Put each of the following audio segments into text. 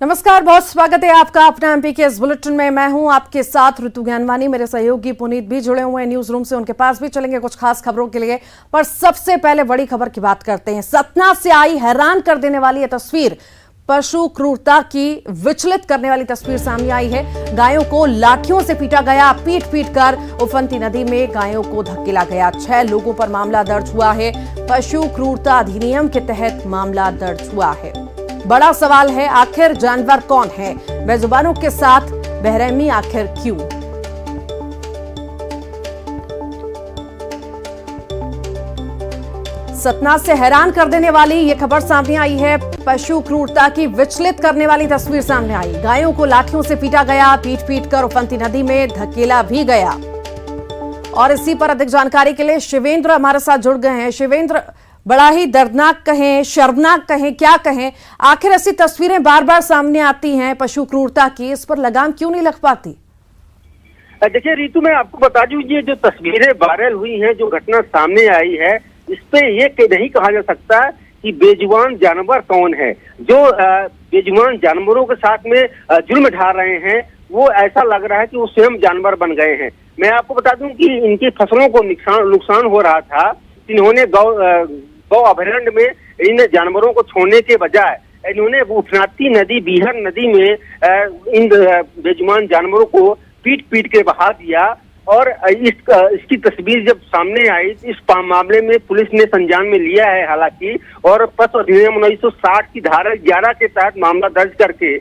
नमस्कार, बहुत स्वागत है आपका अपना एमपी के इस बुलेटिन में। मैं हूं आपके साथ ऋतु ज्ञानवानी। मेरे सहयोगी पुनीत भी जुड़े हुए हैं न्यूज रूम से, उनके पास भी चलेंगे कुछ खास खबरों के लिए। पर सबसे पहले बड़ी खबर की बात करते हैं। सतना से आई हैरान कर देने वाली यह तस्वीर, पशु क्रूरता की विचलित करने वाली तस्वीर सामने आई है। गायों को लाठियों से पीटा गया, पीट पीट कर उफनती नदी में गायों को धकेला गया। 6 लोगों पर मामला दर्ज हुआ है। पशु क्रूरता अधिनियम के तहत मामला दर्ज हुआ है। बड़ा सवाल है, आखिर जानवर कौन है? बेजुबानों के साथ बेरहमी आखिर क्यों? सतना से हैरान कर देने वाली यह खबर सामने आई है। पशु क्रूरता की विचलित करने वाली तस्वीर सामने आई। गायों को लाठियों से पीटा गया, पीट पीट कर उफनती नदी में धकेला भी गया। और इसी पर अधिक जानकारी के लिए शिवेंद्र हमारे साथ जुड़ गए हैं। शिवेंद्र, बड़ा ही दर्दनाक कहें, शर्मनाक कहें, क्या कहें, आखिर ऐसी तस्वीरें बार बार सामने आती हैं पशु क्रूरता की, इस पर लगाम क्यों नहीं लग पाती? देखिए रीतू, मैं आपको बता दूं, ये जो तस्वीरें वायरल हुई हैं, जो घटना सामने आई है, इस पे ये नहीं कहा जा सकता कि बेजुबान जानवर कौन है। जो बेजुबान जानवरों के साथ में जुल्म ढा रहे हैं, वो ऐसा लग रहा है कि वो स्वयं जानवर बन गए हैं। मैं आपको बता दूं कि इनकी फसलों को नुकसान हो रहा था। इन्होंने गौ अभयारण्य में इन जानवरों को छोड़ने के बजाय इन्होंने उफनाती नदी, बीहर नदी में इन बेजुबान जानवरों को पीट पीट के बहा दिया। और इसकी तस्वीर जब सामने आई, इस मामले में पुलिस ने संज्ञान में लिया है हालांकि, और पशु अधिनियम 1960 की धारा 11 के तहत मामला दर्ज करके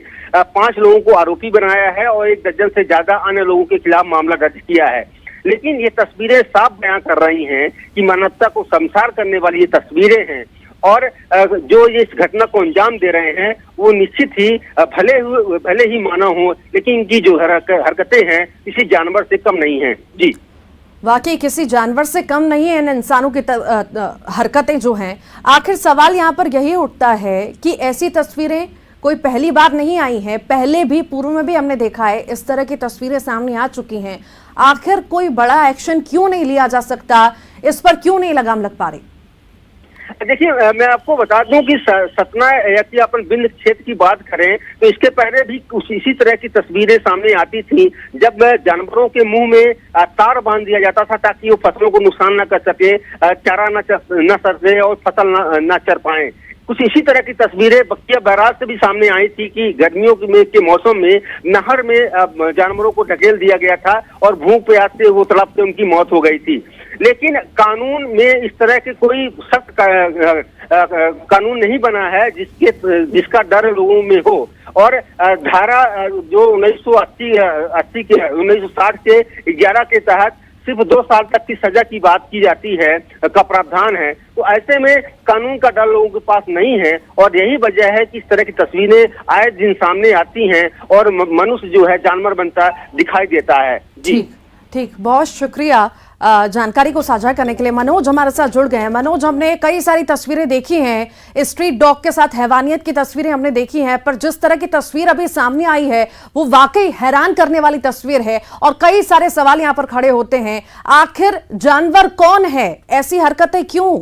5 लोगों को आरोपी बनाया है और 1 दर्जन से ज्यादा अन्य लोगों के खिलाफ मामला दर्ज किया है। लेकिन ये तस्वीरें साफ बयां कर रही हैं कि मानवता को शर्मसार करने वाली ये तस्वीरें हैं। और जो ये इस घटना को अंजाम दे रहे हैं, वो निश्चित ही भले ही मानव हो, लेकिन इनकी जो हरकतें हैं किसी जानवर से कम नहीं हैं। जी, वाकई किसी जानवर से कम नहीं है इन इंसानों की हरकतें जो हैं। आखिर सवाल यहाँ पर यही उठता है कि ऐसी तस्वीरें कोई पहली बार नहीं आई हैं, पहले भी पूर्व में भी हमने देखा है, इस तरह की तस्वीरें सामने आ चुकी हैं। आखिर कोई बड़ा एक्शन क्यों नहीं लिया जा सकता? इस पर क्यों नहीं लगाम लग पा रही? देखिए, मैं आपको बता दूं कि सतना या कि अपन बिंद क्षेत्र की बात करें तो इसके पहले भी इसी तरह की तस्वीरें सामने आती थी, जब जानवरों के मुंह में तार बांध दिया जाता था ताकि वो फसलों को नुकसान न कर सके, चारा न सके और फसल न चर पाए। कुछ इसी तरह की तस्वीरें बख्तिया बैराज से भी सामने आई थी कि गर्मियों के मौसम में नहर में जानवरों को ढकेल दिया गया था और भूख प्यास से वो तड़प के उनकी मौत हो गई थी। लेकिन कानून में इस तरह के कोई सख्त कानून नहीं बना है जिसका डर लोगों में हो। और धारा जो 1960 के 11 के तहत सिर्फ 2 साल तक की सजा की बात की जाती है, का प्रावधान है। तो ऐसे में कानून का डर लोगों के पास नहीं है और यही वजह है कि इस तरह की तस्वीरें आए दिन सामने आती हैं और मनुष्य जो है जानवर बनता दिखाई देता है। जी ठीक, बहुत शुक्रिया जानकारी को साझा करने के लिए। मनोज हमारे साथ जुड़ गए हैं। मनोज, हमने कई सारी तस्वीरें देखी हैं, स्ट्रीट डॉग के साथ हैवानियत की तस्वीरें हमने देखी हैं, पर जिस तरह की तस्वीर अभी सामने आई है वो वाकई हैरान करने वाली तस्वीर है और कई सारे सवाल यहां पर खड़े होते हैं। आखिर जानवर कौन है? ऐसी हरकतें क्यों?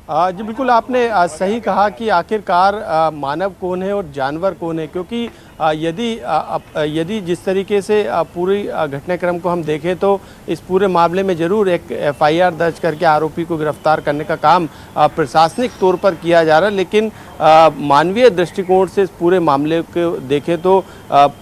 जी बिल्कुल, आपने सही कहा कि आखिरकार मानव कौन है और जानवर कौन है, क्योंकि यदि जिस तरीके से पूरी घटनाक्रम को हम देखें तो इस पूरे मामले में ज़रूर एक FIR दर्ज करके आरोपी को गिरफ्तार करने का काम प्रशासनिक तौर पर किया जा रहा है। लेकिन मानवीय दृष्टिकोण से इस पूरे मामले को देखें तो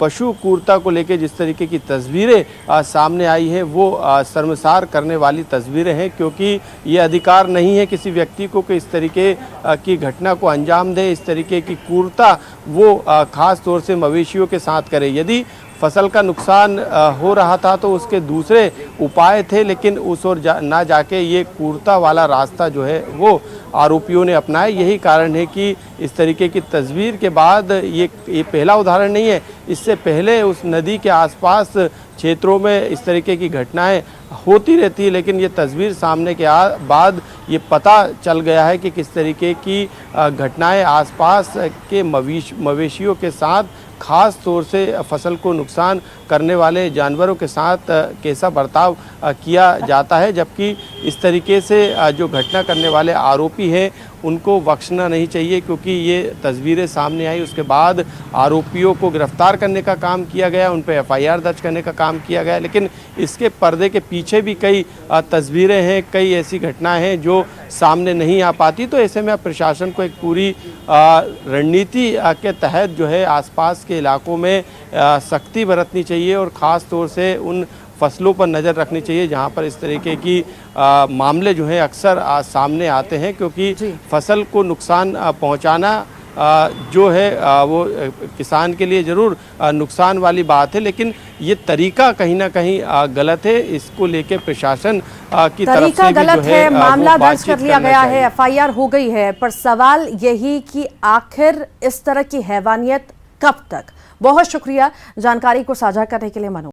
पशु क्रूरता को लेकर जिस तरीके की तस्वीरें सामने आई हैं वो शर्मसार करने वाली तस्वीरें हैं, क्योंकि ये अधिकार नहीं है किसी व्यक्ति को कि इस तरीके की घटना को अंजाम दे। इस तरीके की क्रूरता वो खास तौर से मवेशियों के साथ करे। यदि फसल का नुकसान हो रहा था तो उसके दूसरे उपाय थे, लेकिन उस ओर ना जाके ये क्रूरता वाला रास्ता जो है वो आरोपियों ने अपनाया। यही कारण है कि इस तरीके की तस्वीर के बाद ये पहला उदाहरण नहीं है, इससे पहले उस नदी के आसपास क्षेत्रों में इस तरीके की घटनाएं होती रहती है। लेकिन ये तस्वीर सामने के बाद ये पता चल गया है कि किस तरीके की घटनाएं आसपास के मवेशियों के साथ, खास तौर से फसल को नुकसान करने वाले जानवरों के साथ कैसा बर्ताव किया जाता है। जबकि इस तरीके से जो घटना करने वाले आरोपी हैं उनको बख्शना नहीं चाहिए, क्योंकि ये तस्वीरें सामने आई उसके बाद आरोपियों को गिरफ्तार करने का काम किया गया, उन पर FIR दर्ज करने का काम किया गया, लेकिन इसके पर्दे के पीछे भी कई तस्वीरें हैं, कई ऐसी घटनाएं हैं जो सामने नहीं आ पाती। तो ऐसे में अब प्रशासन को एक पूरी रणनीति के तहत जो है आसपास के इलाकों में सख्ती बरतनी चाहिए और ख़ास तौर से उन फसलों पर नज़र रखनी चाहिए जहां पर इस तरीके की मामले जो हैं अक्सर सामने आते हैं, क्योंकि फसल को नुकसान पहुंचाना जो है वो किसान के लिए ज़रूर नुकसान वाली बात है, लेकिन ये तरीका कहीं ना कहीं गलत है। इसको लेके प्रशासन की तरफ से भी गलत जो है, मामला दर्ज बातचीत कर लिया करना गया चाहिए। है, FIR हो गई है, पर सवाल यही कि आखिर इस तरह की हैवानियत कब तक। बहुत शुक्रिया जानकारी को साझा करने के लिए मनोज।